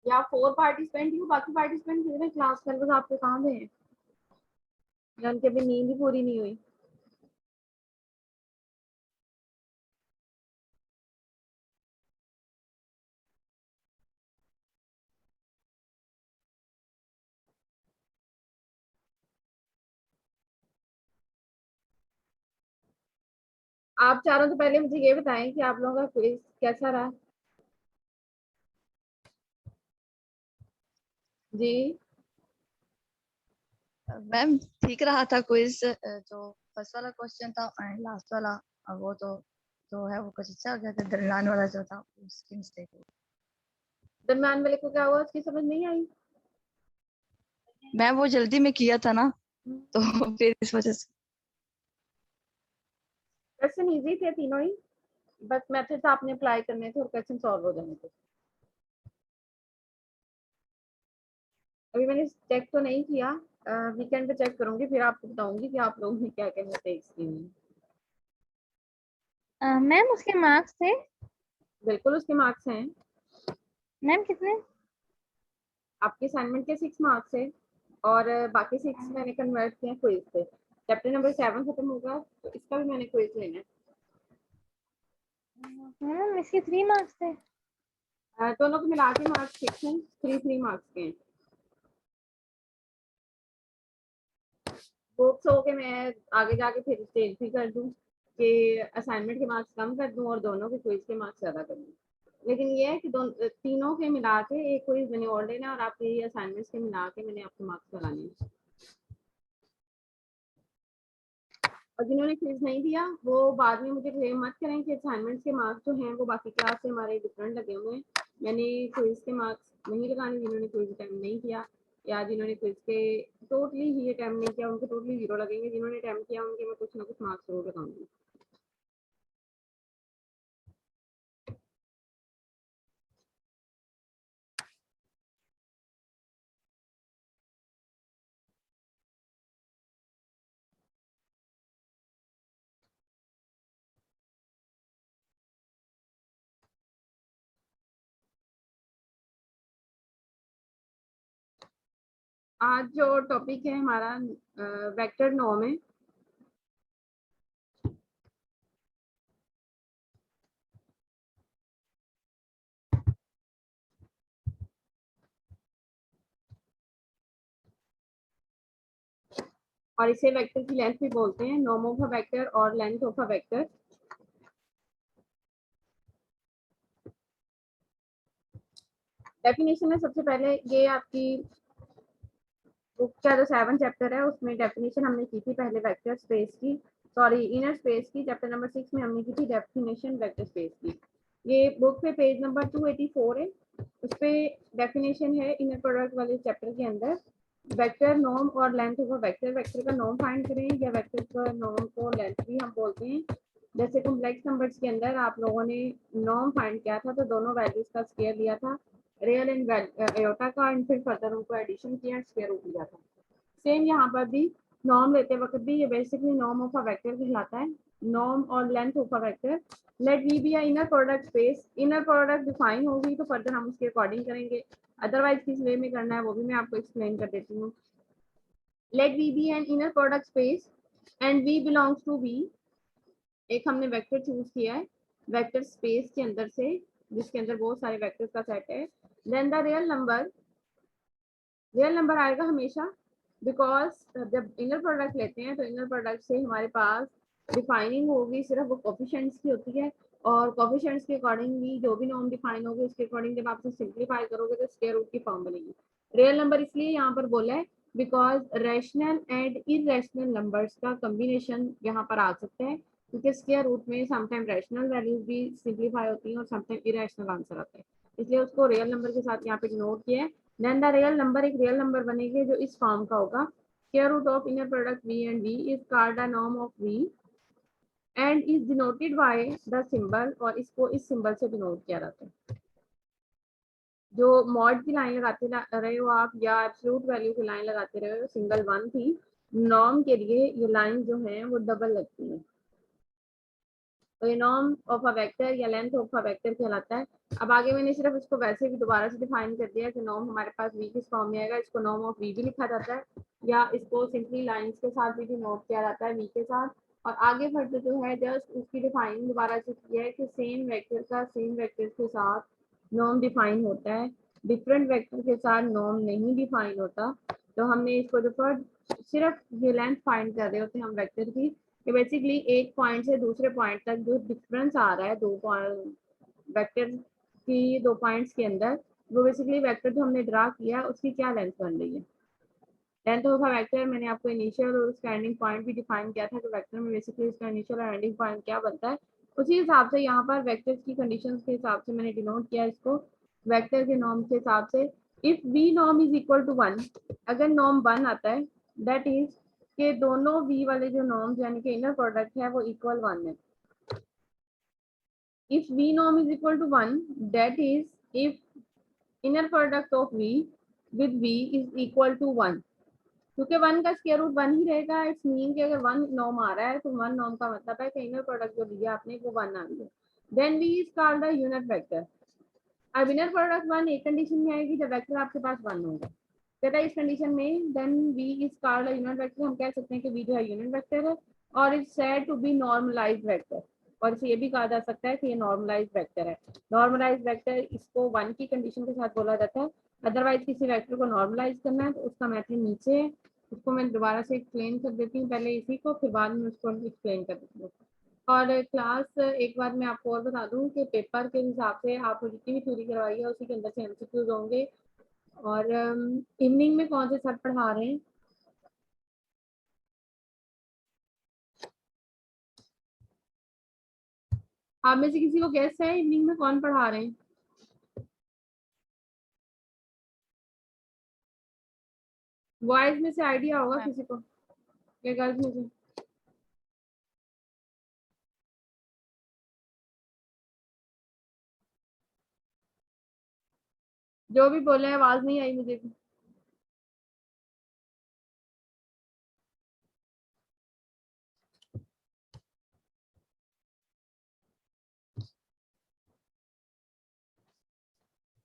या 4 पार्टिसिपेंट ही, बाकी पार्टिसिपेंट किधर है क्लास में, बस आपके कहाँ गए हैं, उनकी अभी नींद ही पूरी नहीं हुई। आप चारों तो पहले मुझे ये बताएं कि आप लोगों का क्विज कैसा रहा। जी। मैम ठीक रहा था क्विज, जो फर्स्ट वाला क्वेश्चन था एंड लास्ट वाला, वो तो जो है वो कुछ अच्छा हो गया था, दरमियान वाला जो था उसकी मिस्टेक हुई। दरम्यान वाले को क्या हुआ, उसकी समझ नहीं आई। मैम वो जल्दी में किया था ना, तो फिर इस वजह से। क्वेश्चन इजी थे तीनों ही, बस मेथड्स आपने अप्लाई करने थे और क्वेश्चन सॉल्व हो जाने थे। अभी मैंने चेक तो नहीं किया, वीकेंड पे चेक करूंगी, फिर आपको बताऊंगी कि आप लोगों ने क्या क्या मिस्टेक्स की हैं। मैम उसके मार्क्स थे? बिल्कुल उसके मार्क्स हैं। मैम कितने? आपके असाइनमेंट के 6 मार्क्स है और बाकी 6 मैंने कन्वर्ट किए क्विज पे। चैप्टर नंबर 7 खत्म होगा तो इसका भी मैंने क्विज लेना है। मैम इसके 3 मार्क्स थे। दोनों को मिला के मार्क्स 6 हैं, 3 मार्क्स के हैं। होप्स हो के मैं आगे जाके फिर चेंज भी कर दूं कि असाइनमेंट के मार्क्स कम कर दूं और दोनों के क्विज के मार्क्स ज्यादा कर दूं। लेकिन ये है कि तीनों के मिला के एक क्विज मैंने और लेना है और आपके ये असाइनमेंट्स के मिला के मैंने आपके मार्क्स लगाने हैं। और जिन्होंने क्विज नहीं दिया वो बाद में मुझे क्लेम मत करें कि असाइनमेंट्स के मार्क्स जो हैं वो बाकी क्लास से हमारे डिफरेंट लगे हुए हैं। मैंने क्विज के मार्क्स नहीं लगाने जिन्होंने क्विज अटेम्प्ट नहीं किया, या जिन्होंने क्विज के टोटली ही अटेम्प्ट नहीं किया उनको टोटली 0 लगेंगे, जिन्होंने अटेम्प्ट किया उनके मैं कुछ ना कुछ मार्क्स जरूर लगाऊंगी। आज जो टॉपिक है हमारा वेक्टर नॉर्म है। और इसे वेक्टर की लेंथ भी बोलते हैं, नॉर्म ऑफ अ वेक्टर और length of a vector. Definition में सबसे पहले ये आपकी बुक का जो 7 चैप्टर है उसमें डेफिनेशन हमने की थी पहले वेक्टर स्पेस की, सॉरी इनर स्पेस की। चैप्टर नंबर 6 में हमने की थी डेफिनेशन वेक्टर स्पेस की। ये बुक पे पेज नंबर 284 है, उस पे डेफिनेशन है इनर प्रोडक्ट वाले चैप्टर के अंदर। वेक्टर नॉर्म और लेंथ ऑफ वेक्टर, वेक्टर का नॉर्म फाइंड करें या वेक्टर का नॉर्म को लेंथ भी हम बोलते हैं। जैसे कॉम्प्लेक्स नंबर्स के अंदर आप लोगों ने नॉर्म फाइंड किया था तो दोनों वैल्यूज का स्क्वायर लिया था, रियल एंड एयोटा का, एंड फिर फर्दर उनको एडिशन किया, स्क्वायर रूट लिया था। सेम यहाँ पर भी नॉर्म लेते वक्त भी ये basically norm of a vector कहलाता है, नॉर्म और length of a vector. Let V be inner product space, inner product define होगी तो फर्दर हम उसके अकॉर्डिंग करेंगे, अदरवाइज किस वे में करना है वो भी मैं आपको एक्सप्लेन कर देती हूँ। Let V be an inner product space and v belongs to V, एक हमने वेक्टर चूज किया है वेक्टर स्पेस के अंदर से जिसके अंदर बहुत सारे वेक्टर्स का सेट है। देन द रियल नंबर आएगा हमेशा, बिकॉज जब इनर प्रोडक्ट लेते हैं तो इनर प्रोडक्ट से हमारे पास डिफाइनिंग होगी सिर्फ वो कोफिशिएंट्स की होती है, और कोफिशिएंट्स के अकॉर्डिंगली जो भी नॉर्म डिफाइन होगी उसके अकॉर्डिंग जब आप उसे सिंप्लीफाई करोगे तो स्क्वायर रूट की फॉर्म बनेगी। रियल नंबर इसलिए यहाँ पर बोला है because rational and irrational numbers का कॉम्बिनेशन यहाँ पर आ सकता है, क्योंकि स्क्वायर रूट में समटाइम रैशनल वैल्यूज भी सिंप्लीफाई होती हैं और समटाइम इरेशनल आंसर आता है, इसलिए उसको रियल नंबर के साथ यहाँ पे डिनोट किया है। देन द रियल नंबर एक रियल नंबर बनेगी जो इस फॉर्म का होगा, square root of inner product v and v is called a norm of v and is denoted by the symbol, और इसको इस सिंबल से डिनोट किया जाता है। जो मॉड की लाइन लगाते रहे हो आप या एब्सोल्यूट वैल्यू की लाइन लगाते रहे हो, सिंगल 1 थी, नॉर्म के लिए ये लाइन जो है वो डबल लगती है। तो ये नॉर्म ऑफ अ वेक्टर या लेंथ ऑफ अ वेक्टर कहलाता है। अब आगे मैंने सिर्फ इसको वैसे भी दोबारा से डिफाइन कर दिया कि नॉर्म हमारे पास वी किस फॉर्म में आएगा, इसको नॉर्म ऑफ वी भी लिखा जाता है या इसको सिंपली लाइंस के साथ भी नोट किया जाता है वी के साथ। और आगे बढ़ते जो है जस्ट उसकी डिफाइन दोबारा से किया है कि सेम वेक्टर का सेम वेक्टर के साथ नॉर्म डिफाइन होता है, डिफरेंट वेक्टर के साथ नॉर्म नहीं डिफाइन होता। तो हमने इसको डिफर सिर्फ ये लेंथ फाइंड कर रहे होते हैं हम वेक्टर की, कि बेसिकली एक पॉइंट से दूसरे पॉइंट तक जो डिफरेंस आ रहा है दो वेक्टर की दो पॉइंट्स के अंदर, वो बेसिकली वेक्टर जो हमने ड्रा किया उसकी क्या लेंथ बन रही है। लेंथ ऑफ अ वेक्टर मैंने आपको इनिशियल और उसका एंडिंग पॉइंट भी डिफाइन किया था कि वेक्टर में बेसिकली उसका इनिशियल और एंडिंग पॉइंट क्या बनता है। उसी हिसाब से यहाँ पर वेक्टर्स की कंडीशंस के हिसाब से मैंने डिनोट किया इसको वेक्टर के नॉर्म के हिसाब से। If v norm is equal to 1, अगर नॉर्म 1 आता है दैट इज के दोनों वी वाले जो नॉर्म्स यानी कि इनर प्रोडक्ट है वो इक्वल 1 है। If v norm is equal to 1 that is if inner product of v with v is equal to 1, क्योंकि 1 का स्क्वायर रूट 1 ही रहेगा। इट्स मीन कि अगर 1 नॉर्म आ रहा है तो 1 नॉर्म का मतलब है कि इनर प्रोडक्ट जो लिया आपने वो 1 आ गया। Then v is called the unit vector. अब इनर प्रोडक्ट 1 एक कंडीशन में आएगी जब वेक्टर आपके पास 1 होगा, कहता है इस कंडीशन में then v is called a unit vector. हम कह सकते हैं कि वी जो है यूनिट वेक्टर है और it's said to be normalised vector, और इसे ये भी कहा जा सकता है कि ये नॉर्मलाइज्ड वेक्टर है। नॉर्मलाइज्ड वेक्टर इसको 1 की कंडीशन के साथ बोला जाता है। अदरवाइज किसी वेक्टर को नॉर्मलाइज करना है तो उसका मेथड नीचे है, उसको मैं दोबारा से एक्सप्लेन कर देती हूँ पहले इसी को, फिर बाद में उसको एक्सप्लेन कर देती हूँ। और क्लास एक बार मैं आपको और बता दूं कि पेपर के हिसाब से आपको जितनी भी थ्योरी करवाई है उसी के अंदर से एमसीक्यूज होंगे। और इवनिंग में कौन से सर पढ़ा रहे हैं? आप में से किसी को गेस है इवनिंग में कौन पढ़ा रहे हैं? बॉयज में से आइडिया होगा किसी को या गर्ल्स में से? जो भी बोले आवाज नहीं आई मुझे।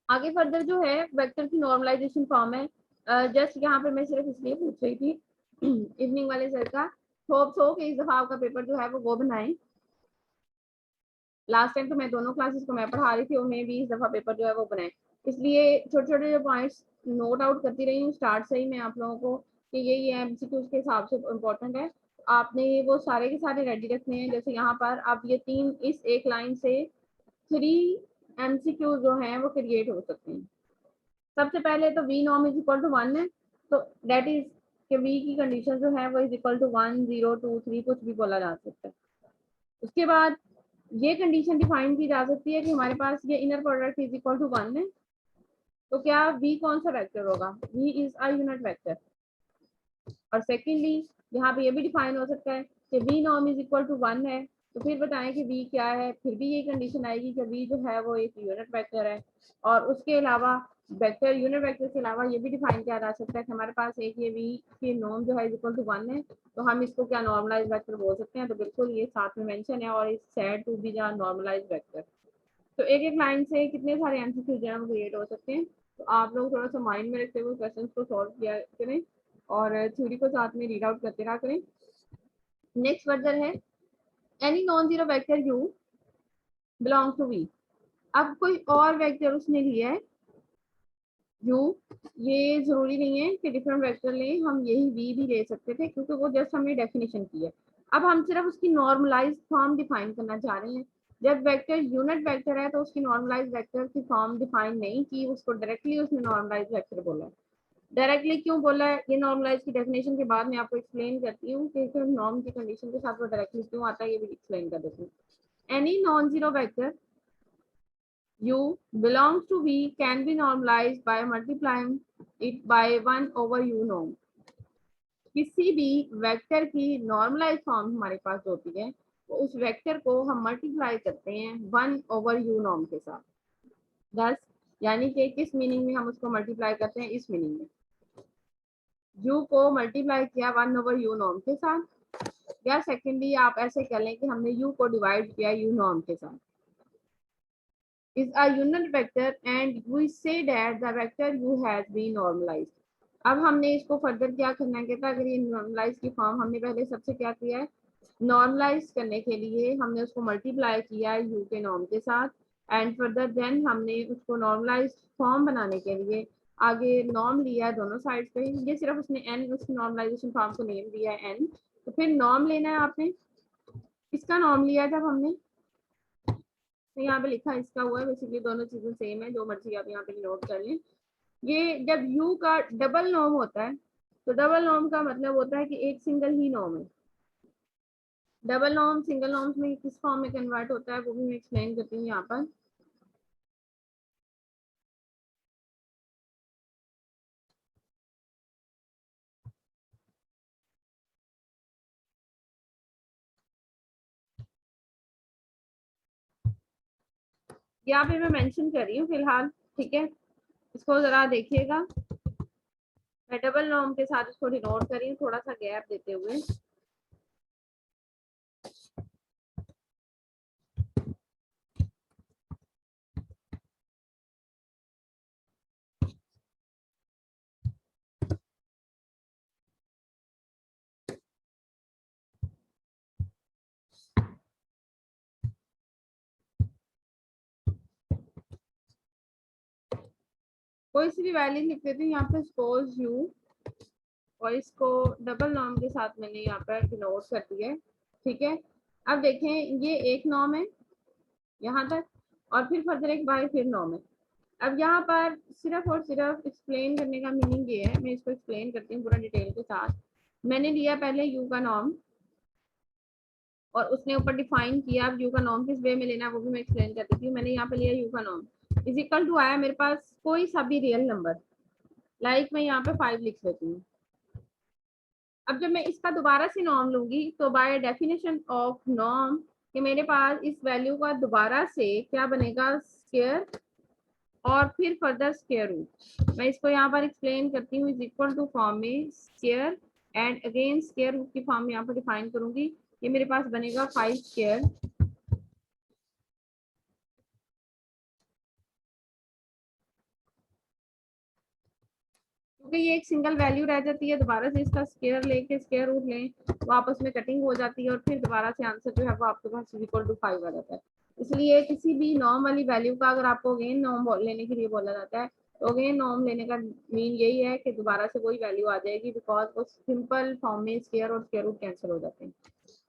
आगे फर्दर जो है वेक्टर की नॉर्मलाइजेशन फॉर्म है। जस्ट यहाँ पे मैं सिर्फ इसलिए पूछ रही थी इवनिंग वाले सर का, होप सो कि इस दफा आपका पेपर जो है वो बनाए। लास्ट टाइम तो मैं दोनों क्लासेस को मैं पढ़ा रही थी और मैं भी इस दफा पेपर जो है वो बनाए, इसलिए छोटे छोटे जो पॉइंट्स नोट आउट करती रही हूँ स्टार्ट से ही मैं आप लोगों को कि ये एमसीक्यूज के हिसाब से इम्पोर्टेंट है। आपने वो सारे के सारे रेडी रखने हैं। जैसे यहाँ पर आप ये 3 इस एक लाइन से 3 एमसीक्यू जो हैं वो क्रिएट हो सकते हैं। सबसे पहले तो v norm is equal to 1 है, तो दैट इज कि वी की कंडीशन जो है वो इज इक्वल टू 1 0 2 3 कुछ भी बोला जा सकता है। उसके बाद ये कंडीशन डिफाइन की जा सकती है कि हमारे पास ये inner product is equal to 1 है, तो क्या v कौन सा वेक्टर होगा? v is a unit vector. और सेकेंडली यहाँ पे ये भी डिफाइन हो सकता है कि v norm is equal to 1 है, तो फिर बताएं कि v क्या है, फिर भी ये कंडीशन आएगी कि v जो है वो एक यूनिट वेक्टर है। और उसके अलावा वेक्टर यूनिट वेक्टर के अलावा ये भी डिफाइन किया जा सकता है कि हमारे पास एक ये v की नॉर्म जो है इक्वल टू 1 है, तो हम इसको क्या नॉर्मलाइज वेक्टर बोल सकते हैं। तो बिल्कुल ये साथ में मेंशन है और is said to be the normalise vector. तो एक एक लाइन से कितने सारे एमसीक्यू जो है वो क्रिएट हो सकते हैं। तो आप लोग थोड़ा सा माइंड में रखते हुए क्वेश्चंस को सॉल्व किया करें और थ्योरी को साथ में रीड आउट करते रहा करें। नेक्स्ट फर्दर है any non zero vector u belong to v. अब कोई और वेक्टर उसने लिया है यू, ये जरूरी नहीं है कि डिफरेंट वेक्टर लें, हम यही वी भी ले सकते थे क्योंकि वो जस्ट हमने डेफिनेशन की है। अब हम सिर्फ उसकी नॉर्मलाइज फॉर्म डिफाइन करना चाह रहे हैं। जब वेक्टर यूनिट वेक्टर है तो उसकी नॉर्मलाइज वेक्टर की फॉर्म डिफाइन नहीं की, उसको डायरेक्टली उसने नॉर्मलाइज वेक्टर बोला है। डायरेक्टली क्यों बोला है ये नॉर्मलाइज की डेफिनेशन के बाद मैं आपको एक्सप्लेन करती हूँ कि नॉर्म की कंडीशन के साथ वो डायरेक्टली क्यों आता है, ये भी एक्सप्लेन कर देती हूँ। Any non zero vector u belongs to v can be normalized by multiplying it by 1 over u norm। किसी भी वेक्टर की नॉर्मलाइज फॉर्म हमारे पास होती है तो उस वेक्टर को हम मल्टीप्लाई करते हैं 1 ओवर u नॉर्म के साथ। दस यानी कि किस मीनिंग में हम उसको मल्टीप्लाई करते हैं? इस मीनिंग में u को मल्टीप्लाई किया 1 ओवर u नॉर्म के साथ या सेकेंडली आप ऐसे कर लें कि हमने u को डिवाइड किया u नॉर्म के साथ, is a unit vector and we say that the vector u has been normalized. अब हमने इसको फर्दर क्या करना है, कहता है अगर ये नॉर्मलाइज की फॉर्म हमने पहले सबसे क्या किया है, नॉर्मलाइज करने के लिए हमने उसको मल्टीप्लाई किया है u के नॉर्म के साथ, एंड फर्दर देन हमने उसको नॉर्मलाइज फॉर्म बनाने के लिए आगे नॉर्म लिया है दोनों साइड पे। ये सिर्फ उसने n उसकी नॉर्मलाइजेशन फॉर्म को नेम दिया है n, तो फिर नॉर्म लेना है आपने, इसका नॉर्म लिया जब हमने, तो यहाँ पे लिखा इसका हुआ है, बेसिकली दोनों चीजें सेम है, जो मर्जी आप यहाँ पे नोट कर लें। ये जब u का डबल नॉर्म होता है तो डबल नॉर्म का मतलब होता है कि एक सिंगल ही नॉर्म है। डबल नॉर्म सिंगल नॉर्म्स में किस फॉर्म में कन्वर्ट होता है वो भी मैं एक्सप्लेन करती हूँ यहाँ पर। यहाँ पे मैं मेंशन कर रही हूँ फिलहाल, ठीक है, इसको जरा देखिएगा। मैं डबल नॉर्म के साथ इसको डिनोट कर रही हूँ थोड़ा सा गैप देते हुए। कोई सी भी वैल्यू लिख देती हूँ यहाँ पे, सपोज u, और इसको डबल नॉर्म के साथ मैंने यहाँ पर डिनोट कर दिया है, ठीक है। अब देखें ये एक नॉर्म है यहाँ तक, और फिर फर्दर एक बार फिर नॉर्म है। अब यहाँ पर सिर्फ और सिर्फ एक्सप्लेन करने का मीनिंग ये है, मैं इसको एक्सप्लेन करती हूँ पूरा डिटेल के साथ। मैंने लिया पहले u का नॉर्म और उसने ऊपर डिफाइन किया, अब u का नॉर्म किस वे में लेना है वो भी मैं एक्सप्लेन कर देती हूँ। मैंने यहाँ पे लिया u का नॉर्म इज इक्वल टू आया मेरे पास कोई सा भी रियल नंबर, लाइक मैं यहाँ पे 5 लिख लेती हूँ। अब जब मैं इसका दोबारा से नॉर्म लूंगी तो बाय डेफिनेशन ऑफ नॉर्म कि मेरे पास इस वैल्यू का दोबारा से क्या बनेगा, स्क्वायर और फिर फर्दर स्क्वायर रूट। मैं इसको यहाँ पर एक्सप्लेन करती हूँ, इज इक्वल टू फॉर्म में square and again square root की फॉर्म में यहाँ पर डिफाइन करूंगी। ये मेरे पास बनेगा 5 स्क्वायर, क्योंकि ये एक सिंगल वैल्यू रह जाती है, दोबारा से इसका स्क्वायर लेके स्क्वायर रूट लें तो आपस में कटिंग हो जाती है और फिर दोबारा से आंसर जो है वो आपके पास इक्वल टू 5 आ जाता है। इसलिए किसी भी नॉर्म वाली वैल्यू का अगर आपको अगेन नॉर्म लेने के लिए बोला जाता है तो अगेन नॉर्म लेने का मीन यही है कि दोबारा से वही वैल्यू आ जाएगी, बिकॉज वो सिंपल फॉर्म में स्क्वायर और स्क्वायर रूट कैंसिल हो जाते हैं।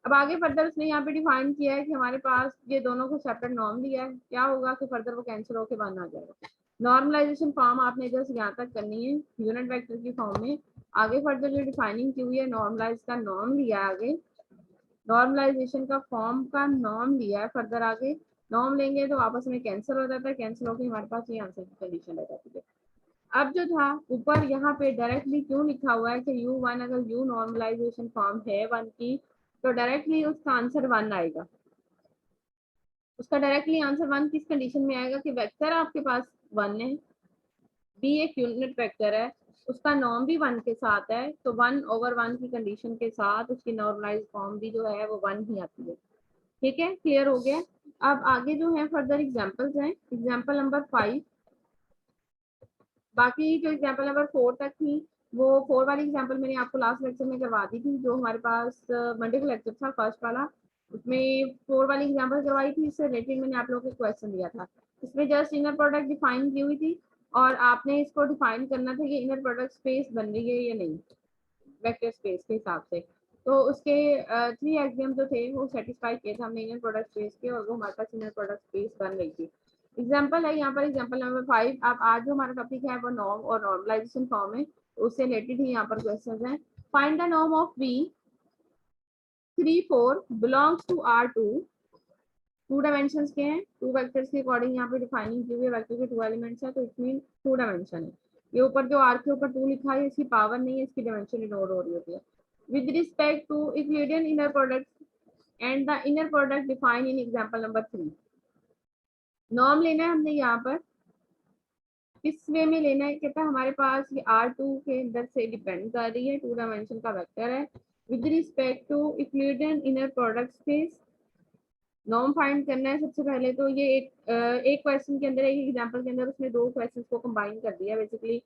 अब आगे फर्दर उसने यहाँ पे डिफाइन किया है कि हमारे पास ये दोनों को सेपरेट नॉर्म दिया है, क्या होगा कि फर्दर वो कैंसिल होकर बन आ जाएगा। नॉर्मलाइजेशन फॉर्म आपने जस्ट यहाँ तक करनी है यूनिट वेक्टर की फॉर्म में। आगे फर्दर जो डिफाइनिंग की हुई है, नॉर्मलाइज का नॉर्म लिया है, आगे नॉर्मलाइजेशन का फॉर्म का नॉर्म लिया है, फर्दर आगे नॉर्म लेंगे तो आपस में कैंसिल हो जाता है, कैंसिल होकर हमारे पास ये आंसर की कंडीशन रह जाती है। अब जो था ऊपर यहाँ पे डायरेक्टली क्यों लिखा हुआ है कि u1, अगर u नॉर्मलाइजेशन फॉर्म है 1 की तो डायरेक्टली उसका आंसर 1 आएगा। उसका डायरेक्टली आंसर 1 किस कंडीशन में आएगा कि वेक्टर आपके पास 1 है, b एक यूनिट वेक्टर है, उसका नॉर्म भी 1 के साथ है, तो 1/1 की कंडीशन के साथ उसकी नॉर्मलाइज फॉर्म भी जो है वो 1 ही आती है। ठीक है, क्लियर हो गया। अब आगे जो है फर्दर एग्जांपल्स हैं, एग्जांपल नंबर 5, बाकी जो एग्जांपल नंबर 4 तक थी वो 4 वाली एग्जांपल मैंने आपको लास्ट लेक्चर में करवा दी थी, जो हमारे पास मंडे का लेक्चर था फर्स्ट वाला, उसमें 4 वाली एग्जांपल करवाई थी, इससे रिलेटेड मैंने आप लोगों को क्वेश्चन दिया था। इसमें जस्ट इनर प्रोडक्ट डिफाइन की हुई थी और आपने इसको डिफाइन करना था कि इनर प्रोडक्ट स्पेस बन रही है या नहीं वेक्टर स्पेस के हिसाब से। तो उसके 3 एग्जाम जो थे वो सेटिस्फाई किए थे हमने इनर प्रोडक्ट स्पेस के, और वो हमारे पास इनर प्रोडक्ट स्पेस बन रही थी। एग्जाम्पल है यहाँ पर एग्जाम्पल नंबर 5। अब आज जो हमारा टॉपिक है वो नॉर्म और नॉर्मलाइजेशन फॉर्म है, उससे रिलेटेड ही यहाँ पर क्वेश्चंस हैं। Find the norm of V 3 4 belongs to R2। 2 dimensions के हैं, 2 वेक्टर्स के अकॉर्डिंग यहाँ पे डिफाइनिंग की हुई है, वेक्टर के 2 एलिमेंट्स है तो इट मीन 2 डायमेंशन है। ये ऊपर जो R के ऊपर 2 लिखा है इसकी पावर नहीं है, इसकी डायमेंशन इग्नोर हो रही होती है। With respect to Euclidean inner product and the inner product define in example number 3। Norm लेना है हमने यहाँ पर, किस वे में लेना है, कहता है हमारे पास ये R2 के अंदर से डिपेंड कर रही है, 2 डायमेंशन का वेक्टर है, with respect to Euclidean inner product space norm find करना है। सबसे पहले तो ये एक क्वेश्चन के अंदर, एक एग्जांपल के अंदर उसने दो क्वेश्चंस को कंबाइन कर दिया बेसिकली,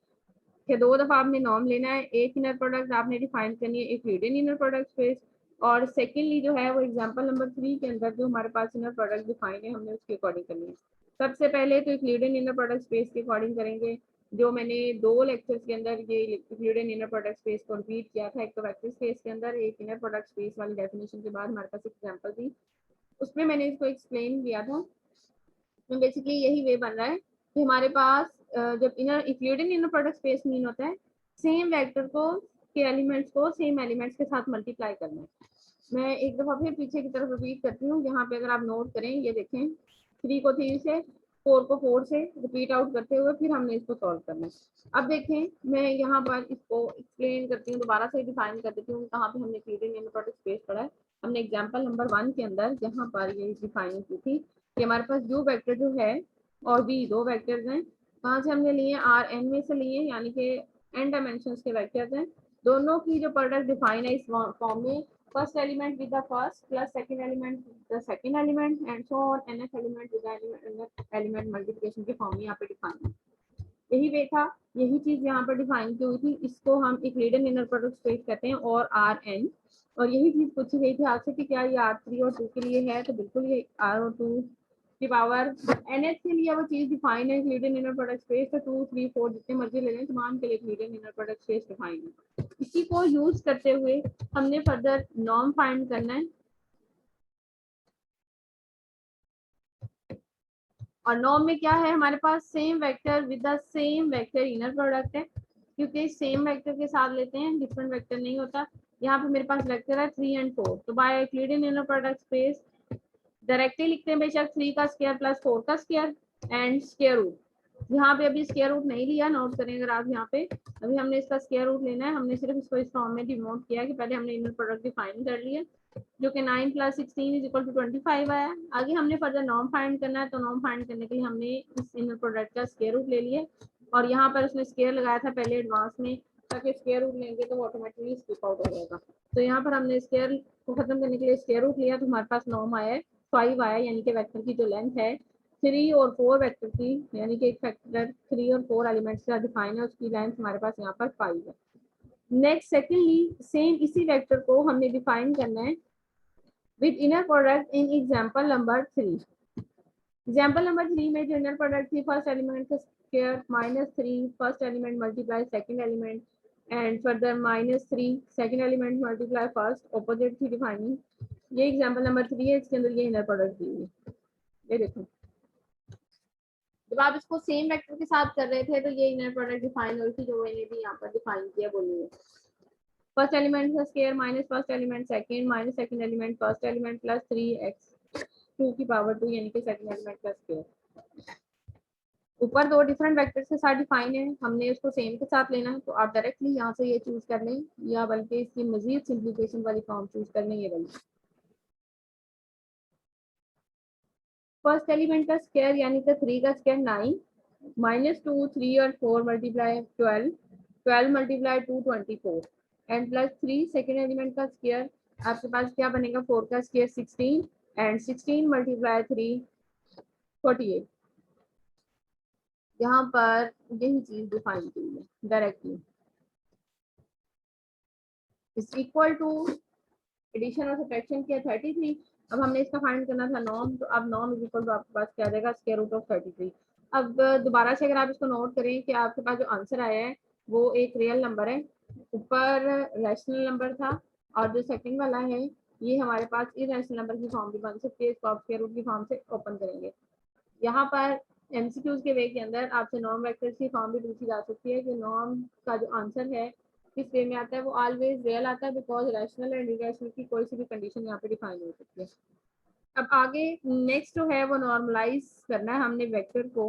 कि दो दफा आपने नॉर्म लेना है, एक इनर प्रोडक्ट आपने डिफाइन करनी है यूक्लिडियन इनर प्रोडक्ट स्पेस, और सेकेंडली जो है वो एग्जांपल नंबर 3 के अंदर जो हमारे पास इनर प्रोडक्ट डिफाइन है हमने उसके अकॉर्डिंग करनी है। सबसे पहले तो यूक्लिडियन इनर प्रोडक्ट स्पेस के अकॉर्डिंग करेंगे, जो मैंने दो लेक्चर्स के अंदर ये यूक्लिडियन इनर प्रोडक्ट स्पेस को रिपीट किया था। एक तो वेक्टर स्पेस के अंदर एक इनर प्रोडक्ट स्पेस वाली डेफिनेशन के बाद हमारे पास एग्जांपल थी, उसमें मैंने इसको एक्सप्लेन किया था। तो बेसिकली यही वे बन रहा है कि हमारे पास जब inner Euclidean inner product space mean होता है सेम वेक्टर को के एलिमेंट्स को सेम एलिमेंट्स के साथ मल्टीप्लाई करना है। मैं एक दफा फिर पीछे की तरफ रिपीट करती हूँ, यहाँ पे अगर आप नोट करें, ये देखें 3 को 3 से, 4 को 4 से रिपीट आउट करते हुए फिर हमने इसको सॉल्व करना है। अब देखें मैं यहाँ पर इसको एक्सप्लेन करती हूँ, दोबारा से डिफाइन कर देती हूँ कहाँ पे हमने यूक्लिडियन इनर प्रोडक्ट स्पेस पढ़ा है। हमने एग्जाम्पल नंबर 1 के अंदर यहाँ पर ये डिफाइन की थी कि हमारे पास जो वेक्टर जो है और भी दो वेक्टर्स हैं, कहाँ से हमने लिए, आर एन में से लिए, यानी कि एन डायमेंशन के वेक्टर्स हैं। दोनों की जो प्रोडक्ट डिफाइन है इस फॉर्म में, first element with the first plus second element with the second element and so on, nth element with the element multiplication के फॉर्म में यहाँ पे डिफाइन है। यही वे था, यही चीज यहाँ पर डिफाइन की हुई थी, इसको हम यूक्लिडियन इनर प्रोडक्ट स्पेस कहते हैं और आर एन। और यही चीज पूछी गई थी आपसे कि क्या ये R3 और 2 के लिए है, तो बिल्कुल ये R और 2 की पावर NH के लिए वो चीज डिफाइन है यूक्लिडियन इनर प्रोडक्ट स्पेस, तो 2 3 4 जितने मर्जी ले लें तमाम के लिए Euclidean inner product space define है। इसी को यूज करते हुए हमने फर्दर नॉर्म फाइंड करना है, और नॉर्म में क्या है हमारे पास, same vector with the same vector inner product है, क्योंकि सेम वेक्टर के साथ लेते हैं डिफरेंट वेक्टर नहीं होता। यहाँ पे मेरे पास वेक्टर है 3 और 4, तो by Euclidean inner product space directly लिखते हैं बेशक 3 का स्क्वायर प्लस 4 का स्क्वायर एंड स्क्वायर रूट। यहाँ पे अभी स्क्वायर रूट नहीं लिया, नोट करें अगर आप यहाँ पे, अभी हमने इसका स्क्वायर रूट लेना है, हमने सिर्फ इसको इस फॉर्म में डिनोट किया कि पहले हमने इनर प्रोडक्ट डिफाइन कर लिया जो कि 9 + 16 = 25 आया। आगे हमने फर्दर नॉर्म फाइंड करना है, तो नॉर्म फाइंड करने के लिए हमने इस इनर प्रोडक्ट का स्क्वायर रूट ले लिया, और यहाँ पर उसने स्क्वायर लगाया था पहले एडवांस में, ताकि स्क्वायर रूट लेंगे तो वो ऑटोमेटिकली स्किप आउट हो जाएगा। तो यहाँ पर हमने स्क्वायर को खत्म करने के लिए स्क्वायर रूट लिया, तो हमारे पास नॉर्म आया है 5 आया, यानी कि वेक्टर की जो लेंथ है 3 और 4 वेक्टर की, यानी कि एक फैक्टर 3 और 4 एलिमेंट्स का डिफाइन है, उसकी लेंथ हमारे पास यहाँ पर 5 है। नेक्स्ट सेकेंडली सेम इसी वेक्टर को हमने डिफाइन करना है with inner product in example number 3। Example number 3 में जो इनर प्रोडक्ट थी, फर्स्ट एलिमेंट का square -3 first element multiply second element and further -3 second element multiply first, opposite थी डिफाइनिंग। ये एग्जांपल नंबर 3 है, इसके अंदर ये इनर प्रोडक्ट दी हुई है, ये देखो। जब आप इसको सेम वेक्टर के साथ कर रहे थे तो ये इनर प्रोडक्ट डिफाइन हुई थी, जो मैंने भी यहाँ पर डिफाइन किया, बोलिए। फर्स्ट एलिमेंट का square minus first element second minus second element first element plus 3x 2 की पावर 2, यानी कि सेकंड एलिमेंट का स्क्वायर। ऊपर दो डिफरेंट वेक्टर्स के साथ डिफाइन है, हमने उसको सेम के साथ लेना है, तो आप डायरेक्टली यहाँ से ये चूज कर लें, या बल्कि इसकी मजीद सिंप्लीफिकेशन वाली फॉर्म चूज कर लें, ये वाली। फर्स्ट एलिमेंट का स्क्वायर यानी कि 3 का स्क्वायर 9 -2 3 और 4 multiply 12 12 multiply 2 24 and plus 3 second element का स्क्वायर आपके पास क्या बनेगा, 4 का स्क्वायर 16 एंड 16 मल्टीप्लाई 3 48। यहाँ पर यही चीज डिफाइन की है directly, is equal to addition और सब्ट्रैक्शन किया 33। अब हमने इसका फाइंड करना था नॉर्म, तो अब नॉर्म इज इक्वल टू आपके पास क्या आ जाएगा, स्क्वायर रूट ऑफ 33। अब दोबारा से अगर आप इसको नोट करें कि आपके पास जो आंसर आया है वो एक रियल नंबर है, ऊपर रैशनल नंबर था, और जो सेकंड वाला है ये हमारे पास इरेशनल नंबर की फॉर्म भी बन सकती है, इसको आप स्क्वायर रूट की फॉर्म से ओपन करेंगे। यहाँ पर एमसीक्यूज के वे के अंदर आपसे नॉर्म वेक्टर्स की फॉर्म भी पूछी जा सकती है कि नॉर्म का जो आंसर है किस वे में आता है, वो ऑलवेज रियल आता है, बिकॉज रैशनल एंड इरेशनल की कोई सी भी कंडीशन यहाँ पे डिफाइन हो सकती है। अब आगे नेक्स्ट जो है वो नॉर्मलाइज करना है हमने वेक्टर को,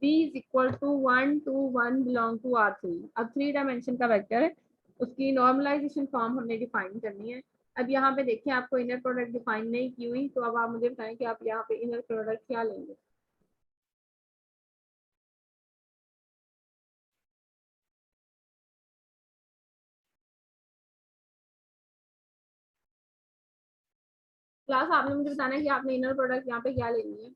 b = 1 2 1 belong to R3। अब 3 डायमेंशन का वेक्टर है, उसकी नॉर्मलाइजेशन फॉर्म हमने डिफाइन करनी है। अब यहाँ पे देखिए आपको इनर प्रोडक्ट डिफाइन नहीं की हुई, तो अब आप मुझे बताएं कि आप यहाँ पे इनर प्रोडक्ट क्या लेंगे। क्लास आपने मुझे बताना है कि आपने इनर प्रोडक्ट यहाँ पे क्या लेनी है।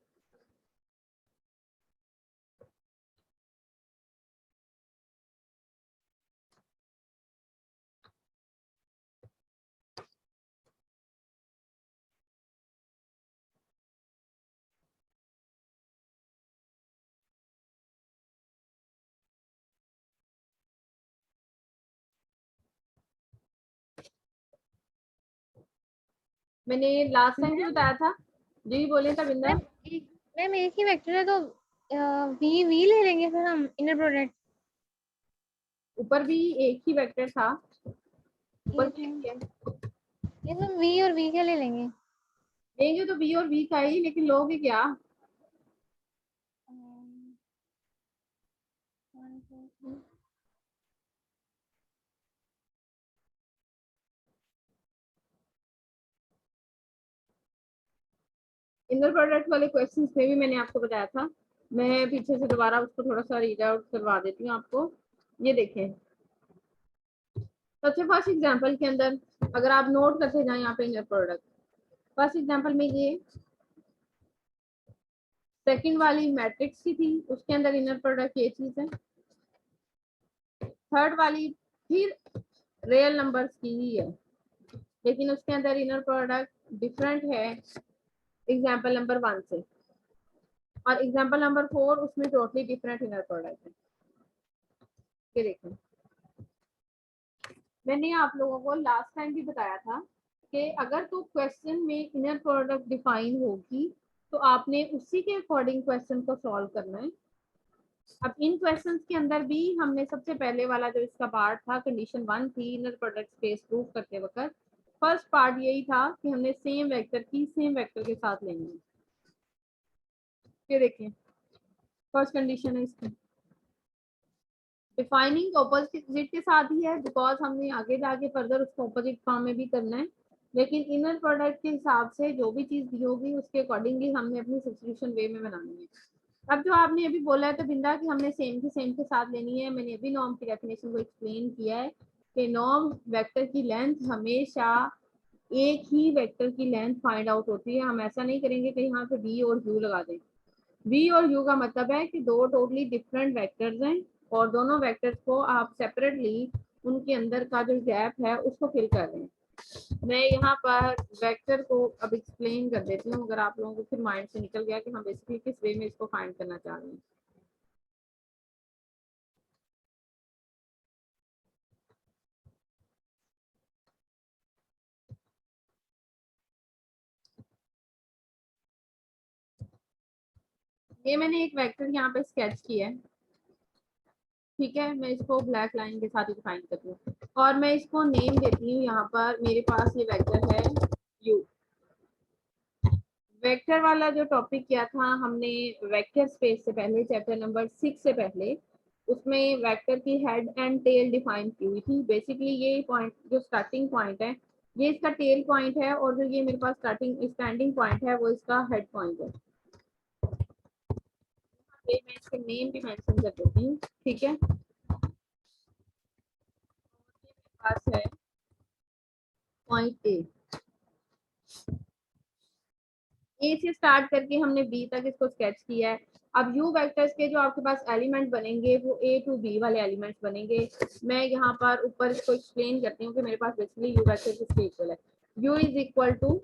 मैंने लास्ट टाइम भी बताया था। जी बोले था बिंदा। मैम एक ही वेक्टर है तो वी वी ले लेंगे फिर हम इनर प्रोडक्ट। ऊपर भी एक ही वेक्टर था, ऊपर भी एक ही है। ये तो वी और वी के ले लेंगे। लेंगे तो बी और बी का ही, लेकिन लोगे क्या? इनर प्रोडक्ट वाले क्वेश्चंस में भी मैंने आपको बताया था। मैं पीछे से दोबारा उसको थोड़ा सा रीड आउट करवा देती हूँ आपको। ये देखें, सबसे फर्स्ट एग्जांपल के अंदर अगर आप नोट करते जाएं यहाँ पे इनर प्रोडक्ट, फर्स्ट एग्जांपल में ये सेकंड वाली मैट्रिक्स की थी, उसके अंदर इनर प्रोडक्ट ये चीज है। थर्ड वाली फिर रियल नंबर्स की ही है, लेकिन उसके अंदर इनर प्रोडक्ट डिफरेंट है एग्जांपल नंबर 1 से, और एग्जांपल नंबर 4 उसमें टोटली डिफरेंट इनर प्रोडक्ट है। ये देखें, मैंने आप लोगों को लास्ट टाइम भी बताया था कि अगर तो क्वेश्चन में इनर प्रोडक्ट डिफाइन होगी तो आपने उसी के अकॉर्डिंग क्वेश्चन को सॉल्व करना है। अब इन क्वेश्चंस के अंदर भी हमने सबसे पहले वाला जो इसका पार्ट था, कंडीशन 1 थी इनर प्रोडक्ट स्पेस प्रूव करते वक्त, फर्स्ट पार्ट यही था कि हमने सेम वेक्टर की सेम वेक्टर के साथ लेनी है। ये देखिए, फर्स्ट कंडीशन है इसकी, डिफाइनिंग ऑपोजिट के साथ ही है, बिकॉज हमने आगे जाके फर्दर उसको ऑपोजिट फॉर्म में भी करना है, लेकिन इनर प्रोडक्ट के हिसाब से जो भी चीज दी होगी उसके अकॉर्डिंगली हमने अपनी सब्स्टिट्यूशन वे में बनानी है। अब जो आपने अभी बोला है तो बिंदा कि हमने सेम के साथ लेनी है, मैंने अभी नॉर्म की डेफिनेशन को एक्सप्लेन किया है कि नॉर्म वेक्टर की लेंथ हमेशा एक ही वेक्टर की लेंथ फाइंड आउट होती है। हम ऐसा नहीं करेंगे कि यहाँ पे वी और यू लगा दें। वी और यू का मतलब है कि दो टोटली डिफरेंट वेक्टर्स हैं और दोनों वेक्टर्स को आप सेपरेटली उनके अंदर का जो गैप है उसको फिल कर रहे हैं। मैं यहाँ पर वेक्टर को अब एक्सप्लेन कर देती हूँ, अगर आप लोगों को फिर माइंड से निकल गया कि हम बेसिकली किस वे में इसको फाइंड करना चाह रहे हैं। ये मैंने एक वेक्टर यहाँ पे स्केच किया है, ठीक है, मैं इसको ब्लैक लाइन के साथ डिफाइन करती हूँ और मैं इसको नेम देती हूँ। यहाँ पर मेरे पास ये वेक्टर है यू। वेक्टर वाला जो टॉपिक किया था हमने वेक्टर स्पेस से पहले, चैप्टर नंबर 6 से पहले, उसमें वेक्टर की हेड एंड टेल डिफाइन की हुई थी। बेसिकली ये पॉइंट जो स्टार्टिंग पॉइंट है ये इसका टेल पॉइंट है, और जो ये मेरे पास स्टैंडिंग पॉइंट है वो इसका हेड पॉइंट है। मैं इसके नेम भी मेंशन कर देती हूँ, ठीक है। पास है पॉइंट ए से स्टार्ट करके हमने बी तक इसको स्केच किया है। अब यू वेक्टर्स के जो आपके पास एलिमेंट बनेंगे वो ए टू बी वाले एलिमेंट्स बनेंगे। मैं यहाँ पर ऊपर इसको एक्सप्लेन करती हूँ कि मेरे पास बेसिकली यू वेक्टर किसके इक्वल है। U is equal to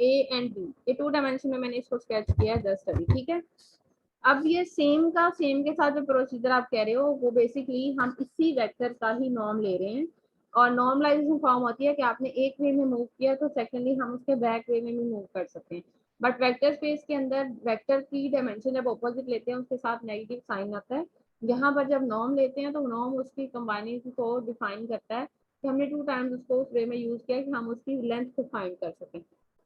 a and b, ये 2 डायमेंशन में मैंने इसको स्केच किया है जस्ट अभी, ठीक है। अब ये सेम के साथ जो प्रोसीजर आप कह रहे हो वो बेसिकली हम इसी वेक्टर का ही नॉर्म ले रहे हैं, और नॉर्मलाइजेशन फॉर्म होती है कि आपने एक वे में मूव किया तो सेकेंडली हम उसके बैक वे में भी मूव कर सकते हैं। बट वेक्टर स्पेस के अंदर वेक्टर की डायमेंशन जब ऑपोजिट लेते हैं उसके साथ नेगेटिव साइन आता है। यहाँ पर जब नॉर्म लेते हैं तो नॉर्म उसकी कंबाइनिंग को डिफाइन करता है कि हमने 2 टाइम्स उसको उस वे में यूज किया कि हम उसकी लेंथ को फाइंड कर सकें।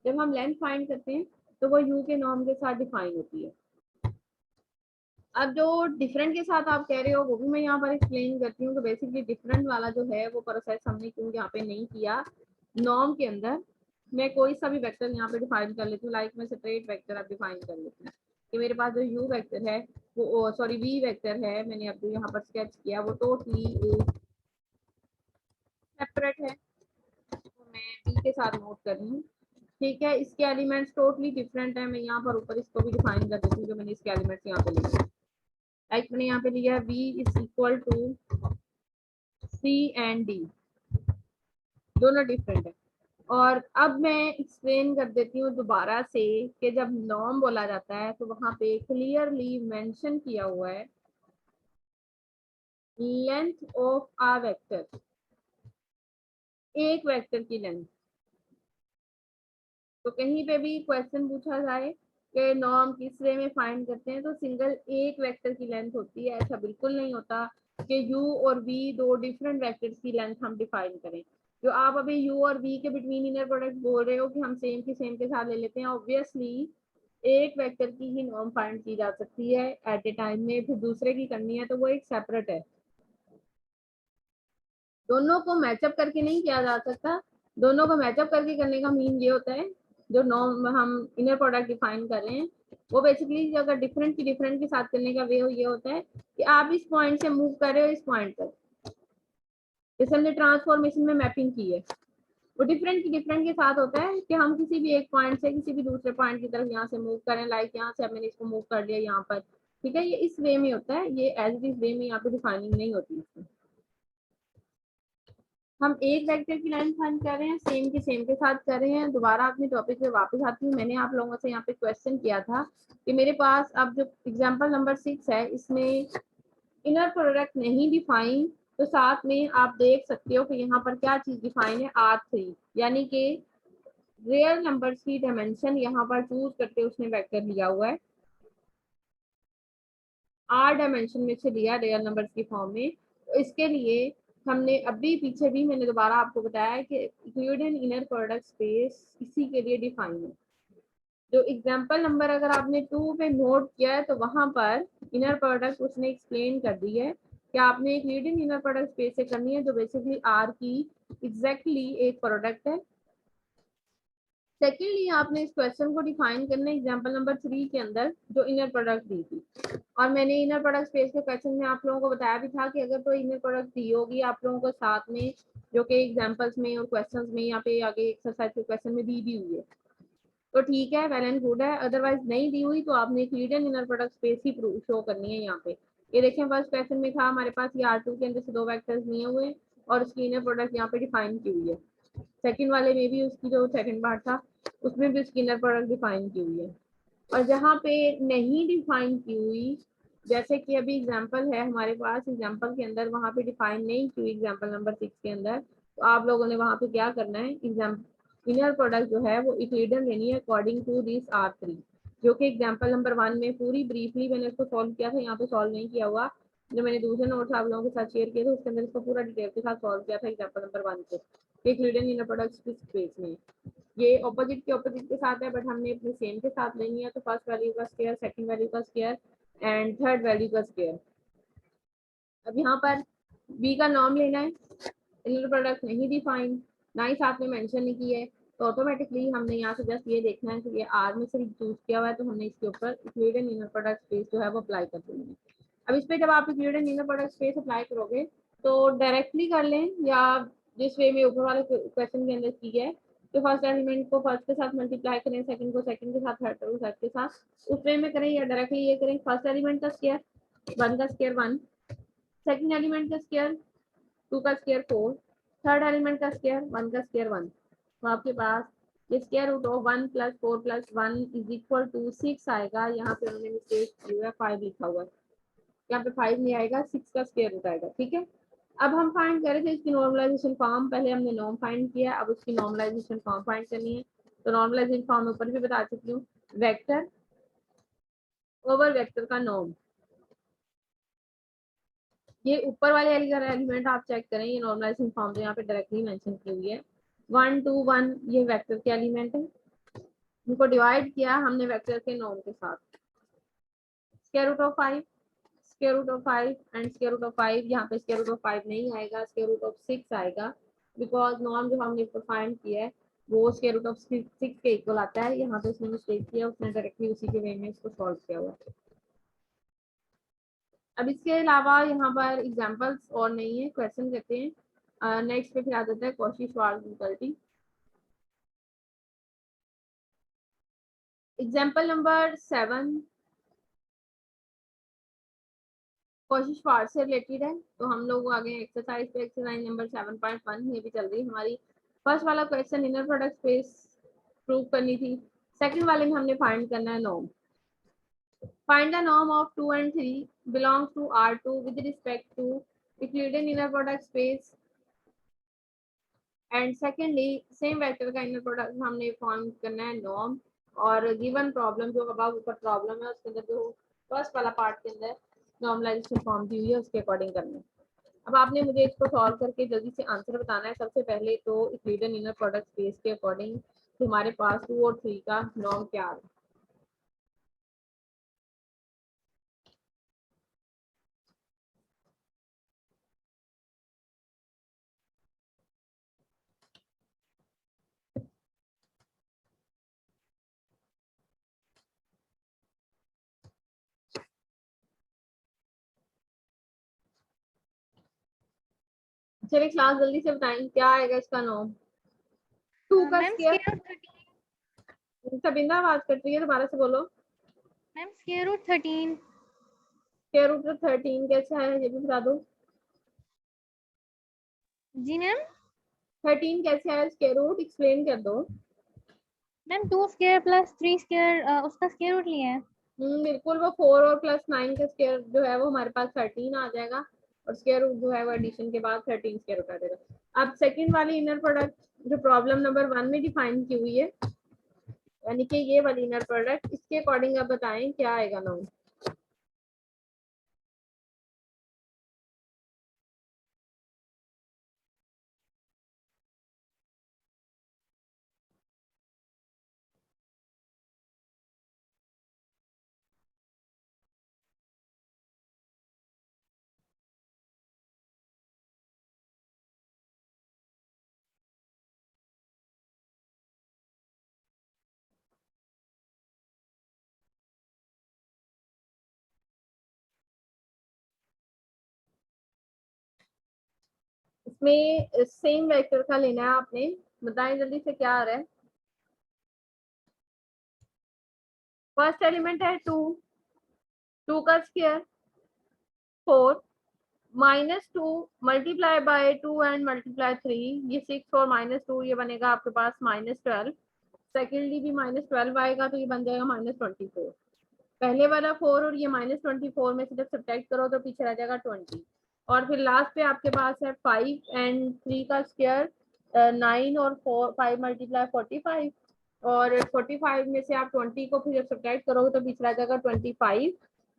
जब हम लेंथ फाइंड करते हैं तो वो यू के नॉर्म के साथ डिफाइन होती है। अब जो डिफरेंट के साथ आप कह रहे हो वो भी मैं यहाँ पर एक्सप्लेन करती हूँ कि बेसिकली डिफरेंट वाला जो है वो प्रोसेस हमने क्यों यहाँ पे नहीं किया। नॉर्म के अंदर मैं कोई सा भी वेक्टर यहाँ पे डिफाइन कर लेती हूँ, लाइक मैं स्ट्रेट वेक्टर अब डिफाइन कर लेती हूँ कि मेरे पास जो यू वेक्टर है वो सॉरी वी वेक्टर है, मैंने अब यहाँ पर स्केच किया, वो टोटली सेपरेट है। तो मैं वी के साथ नोट कर रही हूँ ठीक है, इसके एलिमेंट्स टोटली डिफरेंट है। मैं यहाँ पर ऊपर इसको भी डिफाइन कर देती हूँ जो मैंने इसके एलिमेंट्स यहाँ पे लिए। लाइक मैंने यहाँ पे लिया v is equal to c and d, दोनों डिफरेंट है। और अब मैं एक्सप्लेन कर देती हूँ दोबारा से कि जब नॉर्म बोला जाता है तो वहां पे क्लियरली मेंशन किया हुआ है लेंथ ऑफ आ वेक्टर, एक वेक्टर की लेंथ। तो कहीं पे भी क्वेश्चन पूछा जाए कि नॉर्म किस वे में फाइंड करते हैं तो सिंगल एक वेक्टर की लेंथ होती है। ऐसा बिल्कुल नहीं होता कि u और v दो डिफरेंट वेक्टर्स की लेंथ हम डिफाइन करें। जो आप अभी u और v के बिटवीन इनर प्रोडक्ट बोल रहे हो कि हम सेम की सेम के साथ ले लेते हैं, ऑब्वियसली एक वेक्टर की ही नॉर्म फाइंड की जा सकती है एट ए टाइम में, फिर दूसरे की करनी है तो वो एक सेपरेट है। दोनों को मैचअप करके नहीं किया जा सकता। दोनों को मैचअप करके करने का मीन ये होता है, जो नॉर्म हम इनर प्रोडक्ट डिफाइन कर रहे हैं वो बेसिकली अगर डिफरेंट की डिफरेंट के साथ करने का वे ये होता है कि आप इस पॉइंट से मूव कर रहे हो इस पॉइंट पर, जैसे हमने ट्रांसफॉर्मेशन में मैपिंग की है, वो डिफरेंट की डिफरेंट के साथ होता है कि हम किसी भी एक पॉइंट से किसी भी दूसरे पॉइंट की तरफ यहाँ से मूव करें। लाइक यहाँ से मैंने इसको मूव कर लिया यहाँ पर, ठीक है, ये इस वे में होता है, ये एज इट इज वे में यहाँ पे डिफाइनिंग नहीं होती इसमें। हम एक वेक्टर की लाइन फाइंड कर रहे हैं, सेम की सेम के साथ कर रहे हैं। दोबारा अपने टॉपिक पे वापस आती हूँ। मैंने आप लोगों से यहाँ पे क्वेश्चन किया था कि मेरे पास अब जो एग्जांपल नंबर 6 है इसमें इनर प्रोडक्ट नहीं डिफाइन, तो साथ में आप देख सकते हो कि यहाँ पर क्या चीज डिफाइन है, R3, यानी कि रियल नंबर्स की डायमेंशन यहाँ पर चूज करके उसने वेक्टर लिया हुआ है, R डायमेंशन में से लिया रियल नंबर्स की फॉर्म में। तो इसके लिए हमने अभी पीछे भी मैंने दोबारा आपको बताया है कि यूक्लिडियन इनर प्रोडक्ट स्पेस इसी के लिए डिफाइन है। जो एग्जांपल नंबर अगर आपने 2 पे नोट किया है तो वहां पर इनर प्रोडक्ट उसने एक्सप्लेन कर दी है कि आपने एक यूक्लिडियन इनर प्रोडक्ट स्पेस से करनी है जो बेसिकली आर की एग्जैक्टली एक प्रोडक्ट है। सेकेंडली आपने इस क्वेश्चन को डिफाइन करना है एग्जांपल नंबर 3 के अंदर जो इनर प्रोडक्ट दी थी। और मैंने इनर प्रोडक्ट स्पेस के क्वेश्चन में आप लोगों को बताया भी था कि अगर तो इनर प्रोडक्ट दी होगी आप लोगों को साथ में, जो कि एग्जांपल्स में और क्वेश्चंस में यहाँ पे आगे एक्सरसाइज के क्वेश्चन में दी हुई है, तो ठीक है, वेल एंड गुड है। अदरवाइज नहीं दी हुई तो आपने एक यूक्लिडियन इनर प्रोडक्ट स्पेस ही शो करनी है यहाँ पे। ये देखें फर्स्ट क्वेश्चन में था हमारे पास ये R2 के अंदर से दो वेक्टर्स लिए हुए और उसकी इनर प्रोडक्ट यहाँ पे डिफाइन की हुई है। सेकंड वाले में भी उसकी जो सेकंड पार्ट था उसमें भी उसकी इनर प्रोडक्ट डिफाइन की हुई है। और जहाँ पे नहीं डिफाइन की हुई, जैसे कि अभी एग्जांपल है हमारे पास, एग्जांपल के अंदर वहाँ पे डिफाइन नहीं की हुई एग्जांपल नंबर 6 के अंदर, तो आप लोगों ने वहाँ पे क्या करना है, इनर प्रोडक्ट जो है वो यूक्लिडियन लेनी है अकॉर्डिंग टू दिस R3, जो कि एग्जांपल नंबर 1 में पूरी ब्रीफली मैंने उसको सॉल्व किया था, यहाँ पे सॉल्व नहीं किया हुआ। जो मैंने दूसरे नोट्स आप लोगों के साथ शेयर किए थे उसके अंदर इसको पूरा डिटेल के साथ सॉल्व किया था एग्जांपल नंबर 1 को, यूक्लिडियन इनर प्रोडक्ट स्पेस में। ये ऑपोजिट के ऑपोजिट के साथ है बट हमने अपने सेम के साथ लेनी है, तो फर्स्ट वैल्यू का स्क्वायर, सेकंड वैल्यू का स्क्वायर एंड थर्ड वैल्यू का स्क्वायर। अब यहाँ पर v का नॉर्म लेना है, इनर प्रोडक्ट नहीं डिफाइन, ना ही साथ में मेंशन नहीं की है, तो ऑटोमेटिकली हमने यहाँ से जस्ट ये देखना है कि ये R में से चूज किया हुआ है तो हमने इसके ऊपर यूक्लिडियन इनर प्रोडक्ट स्पेस जो है वो अप्लाई कर देंगे। अब इस पे जब आप Euclidean inner product space apply करोगे तो डायरेक्टली कर लें या जिस वे में ऊपर वाले क्वेश्चन के अंदर की है, तो फर्स्ट एलिमेंट को फर्स्ट के साथ मल्टीप्लाई करें, सेकंड को सेकंड के साथ, थर्ड को थर्ड के साथ, उस वे में करें या डायरेक्टली ये करें, फर्स्ट एलिमेंट का स्क्वायर 1 का स्क्वायर 1, सेकंड एलिमेंट का स्क्वायर 2 का स्क्वायर 4, थर्ड एलिमेंट का स्क्वायर 1 का स्क्वायर 1। तो आपके पास ये square root of 1 + 4 + 1 is equal to 6 आएगा। यहाँ पे उन्होंने मिस्टेक की हुआ है, 5 लिखा हुआ है, यहाँ पे 5 नहीं आएगा, 6 का स्क्वायर रूट आएगा। ठीक है, अब हम फाइंड कर रहे थे इसकी नॉर्मलाइजेशन फॉर्म, पहले हमने नॉर्म फाइंड किया, अब उसकी नॉर्मलाइजेशन फॉर्म फाइंड करनी है। तो नॉर्मलाइजेशन फॉर्म ऊपर भी बता चुकी हूँ, वेक्टर ओवर वेक्टर का नॉर्म। ये ऊपर वाले एलिमेंट आप चेक करें, ये नॉर्मलाइजेशन फॉर्म तो यहाँ पे डायरेक्टली मेंशन की हुई है। 1 2 1 ये वेक्टर के एलिमेंट है, इनको डिवाइड किया हमने वेक्टर के नॉर्म के साथ, square root of 5, square root of 5 and square root of 5, यहाँ पे स्क्वायर रूट ऑफ 5 नहीं आएगा, स्क्वायर रूट ऑफ 6 आएगा, बिकॉज नॉर्म जो हमने फाइंड किया है वो स्क्वायर रूट ऑफ 6 के इक्वल आता है। यहाँ पे उसने मिस्टेक किया, उसने डायरेक्टली उसी के वे में इसको सॉल्व किया हुआ है। अब इसके अलावा यहाँ पर एग्जांपल्स और नहीं है, क्वेश्चन करते हैं। नेक्स्ट पे फिर आ जाता है Cauchy Schwarz equality. Example number 7 कोशिश फार से रिलेटेड है, तो हम लोग आगे एक्सरसाइज पे एक्सरसाइज नंबर 7.1 ये भी चल रही है हमारी। फर्स्ट वाला question inner product space prove करनी थी। सेकंड वाले में हमने फाइंड करना है norm. Find the norm of 2 and 3 belongs to R2 with respect to Euclidean inner product space and secondly same vector का इनर प्रोडक्ट हमने फॉर्म करना है नॉर्म। और गिवन प्रॉब्लम जो अब ऊपर प्रॉब्लम है उसके अंदर जो फर्स्ट वाला पार्ट के अंदर नॉर्मलाइजेशन फॉर्म दी हुई है उसके अकॉर्डिंग करना है। अब आपने मुझे इसको सॉल्व करके जल्दी से आंसर बताना है। सबसे पहले तो यूक्लिडियन इनर प्रोडक्ट स्पेस के अकॉर्डिंग हमारे पास 2 और 3 का नॉर्म क्या है। चलिए क्लास जल्दी से बताएं क्या आएगा इसका नॉर्म। 2 का मैम स्क्वायर। Square root 13। सबिंदा आवाज कट रही है, दोबारा से बोलो। Ma'am square root 13। Square root 13 कैसे आया ये भी बता दो। जी मैम। 13 कैसे आया स्क्वायर रूट एक्सप्लेन कर दो। मैम 2 स्क्वायर प्लस 3 स्क्वायर उसका स्क्वायर रूट लिया है। बिल्कुल, वो 4 और प्लस 9 का स्क्वायर जो है वो हमारे पास 13 आ जाएगा और स्क्वायर रूट जो है वो एडिशन के बाद 13 स्क्वायर रूट आ जाएगा। अब सेकंड वाली इनर प्रोडक्ट जो प्रॉब्लम नंबर 1 में डिफाइन की हुई है, यानी कि ये वाली इनर प्रोडक्ट, इसके अकॉर्डिंग आप बताएं क्या आएगा नाउ। इसमें सेम वेक्टर का लेना है आपने, बताएं जल्दी से क्या आ रहा है। फर्स्ट एलिमेंट है 2, 2 का square 4 -2 multiply by 2 and multiply 3, ये 6 और -2 ये बनेगा आपके पास -12। सेकेंडली भी -12 आएगा तो ये बन जाएगा -24। पहले वाला 4 और ये -24 में से जब सब्ट्रैक्ट करो तो पीछे रह जाएगा 20। और फिर लास्ट पे आपके पास है 5 एंड 3 का स्क्वायर 9 और 4 5 मल्टीप्लाई 45 और 45 में से आप 20 को फिर जब सब्ट्रैक्ट करोगे तो पीछे रह जाएगा 25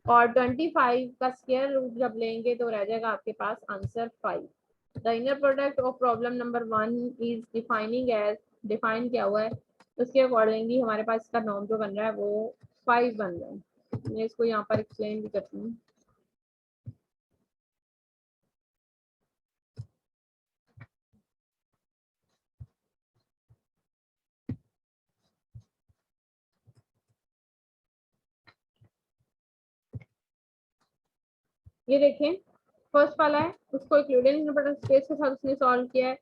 और 25 का स्क्वायर रूट जब लेंगे तो रह जाएगा आपके पास answer 5। The inner product of problem number 1 is defining edge, define किया हुआ है उसके अकॉर्डिंगली हमारे पास इसका नॉर्म जो बन रहा है वो 5 बन रहा है। मैं इसको यहाँ पर एक्सप्लेन भी करती हूँ। ये देखें फर्स्ट वाला है उसको यूक्लिडियन इनर प्रोडक्ट स्पेस के साथ उसने सॉल्व किया है।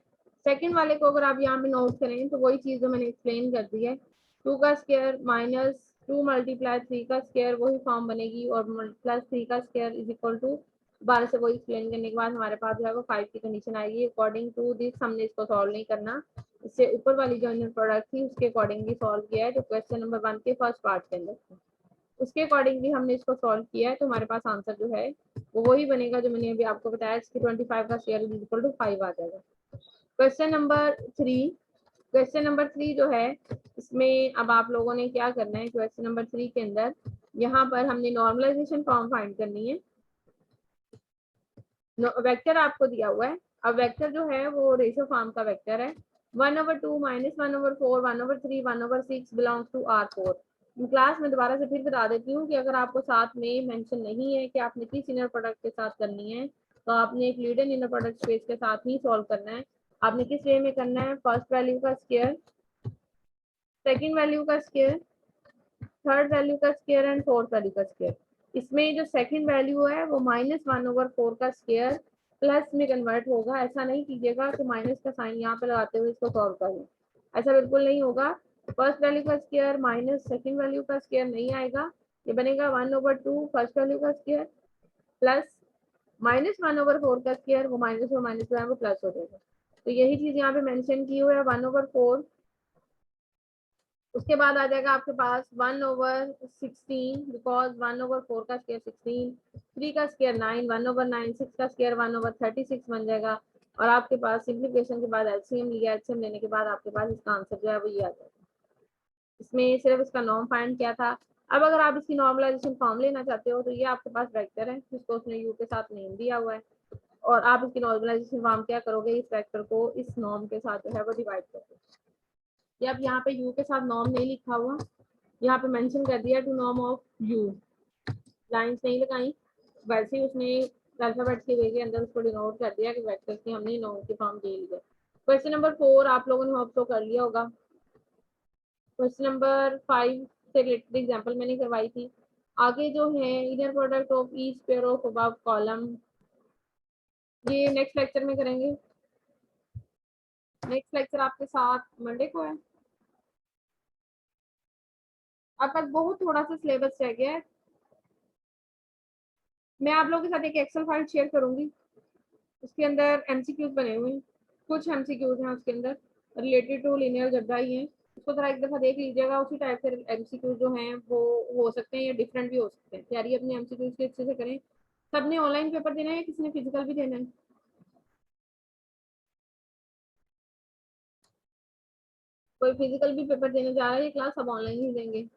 सेकंड वाले को अगर आप यहाँ पे नोट करें तो वही चीज जो मैंने एक्सप्लेन कर दी है। 2 का स्क्वायर -2 मल्टीप्लाई 3 का स्क्वायर वही फॉर्म बनेगी और प्लस 3 का स्क्वायर इज इक्वल टू, दोबारा से वही एक्सप्लेन करने के बाद हमारे पास जो है वो 5 की कंडीशन आएगी। अकॉर्डिंग टू दिस हमने इसको सॉल्व नहीं करना, इससे ऊपर वाली जो इनर प्रोडक्ट थी उसके अकॉर्डिंगली सॉल्व किया है जो क्वेश्चन नंबर 1 के फर्स्ट पार्ट के अंदर था। उसके अकॉर्डिंगली हमने इसको सॉल्व किया है तो हमारे पास आंसर जो है वो वही बनेगा जो मैंने अभी आपको बताया, इसकी 25 का शेयर इज इक्वल टू 5 आ जाएगा। क्वेश्चन नंबर 3, क्वेश्चन नंबर 3 जो है इसमें अब आप लोगों ने क्या करना है, क्वेश्चन नंबर 3 के अंदर यहाँ पर हमने नॉर्मलाइजेशन फॉर्म फाइंड करनी है। वेक्टर आपको दिया हुआ है। अब वेक्टर जो है वो रेशियो फॉर्म का वेक्टर है 1/2 -1/4 1/3 1/6 बिलोंग्स टू R4। क्लास में दोबारा से फिर बता देती हूँ कि अगर आपको साथ में मेंशन नहीं है कि आपने किस इनर प्रोडक्ट के साथ करनी है तो आपने एक यूक्लिडियन इनर प्रोडक्ट स्पेस के साथ ही सॉल्व करना है। आपने किस वे में करना है, फर्स्ट वैल्यू का स्क्वायर, सेकंड वैल्यू का स्क्वायर, थर्ड वैल्यू का स्क्वायर एंड फोर्थ वैल्यू का स्क्वायर। इसमें जो सेकंड वैल्यू है वो -1/4 का स्क्वायर प्लस में कन्वर्ट होगा। ऐसा नहीं कीजिएगा कि माइनस का साइन यहाँ पे लगाते हुए इसको सॉल्व करें, ऐसा बिल्कुल नहीं होगा। फर्स्ट वैल्यू का स्क्वायर माइनस सेकंड वैल्यू का स्क्वायर नहीं आएगा, ये बनेगा 1/2 फर्स्ट वैल्यू का स्क्वायर प्लस -1/4 का स्क्वायर, वो माइनस और माइनस वो प्लस हो जाएगा। तो यही चीज यहाँ पे मेंशन की हुई है 1/4। उसके बाद आ जाएगा आपके पास 1/16 बिकॉज 1/4 का स्क्वायर 16, 3 का स्क्वायर 9, 1/9, 6 का स्क्वायर 1/36 बन जाएगा। और आपके पास सिंप्लीफिकेशन के बाद एलसीएम लिया, एलसीएम लेने के बाद आपके पास इसका आंसर जो है वो ये आ जाएगा। इसमें सिर्फ इसका नॉर्म फाइंड किया था। अब अगर आप इसकी नॉर्मलाइजेशन फॉर्म लेना चाहते हो तो ये आपके पास वेक्टर है जिसको उसने यू के साथ नेम दिया हुआ है, और आप इसकी नॉर्मलाइजेशन फॉर्म क्या करोगे, इस वेक्टर को इस नॉर्म के साथ जो है वो डिवाइड करोगे। ये अब यहाँ पे u के साथ नॉर्म नहीं लिखा हुआ, यहाँ पे मेंशन कर दिया to norm of u, lines नहीं लगाई, वैसे ही उसने अल्फाबेट के वे के अंदर उसको डिनोट कर दिया कि वेक्टर की हमने नॉर्म की फॉर्म दे ली है। क्वेश्चन नंबर 4 आप लोगों ने होप तो कर लिया होगा। क्वेश्चन नंबर 5 से रिलेटेड एग्जांपल मैंने करवाई थी। आगे जो है inner product of each pair of above column, ये नेक्स्ट लेक्चर में करेंगे। नेक्स्ट लेक्चर आपके साथ मंडे को है। आपका बहुत थोड़ा सा सिलेबस रह गया है। मैं आप लोगों के साथ एक एक्सेल फाइल शेयर करूंगी, उसके अंदर एमसीक्यूज बने हुए हैं, कुछ एमसीक्यूज हैं उसके अंदर रिलेटेड टू लिनियर अलजेब्रा ही हैं। उसको जरा एक दफा देख लीजिएगा। उसी टाइप के एमसीक्यूज जो हैं वो हो सकते हैं या डिफरेंट भी हो सकते हैं। तैयारी अपने एमसीक्यूज की अच्छे से करें। सबने ऑनलाइन पेपर देना है या किसी ने फिजिकल भी देना है? कोई फिजिकल भी पेपर देने जा रहा है या क्लास सब ऑनलाइन ही देंगे?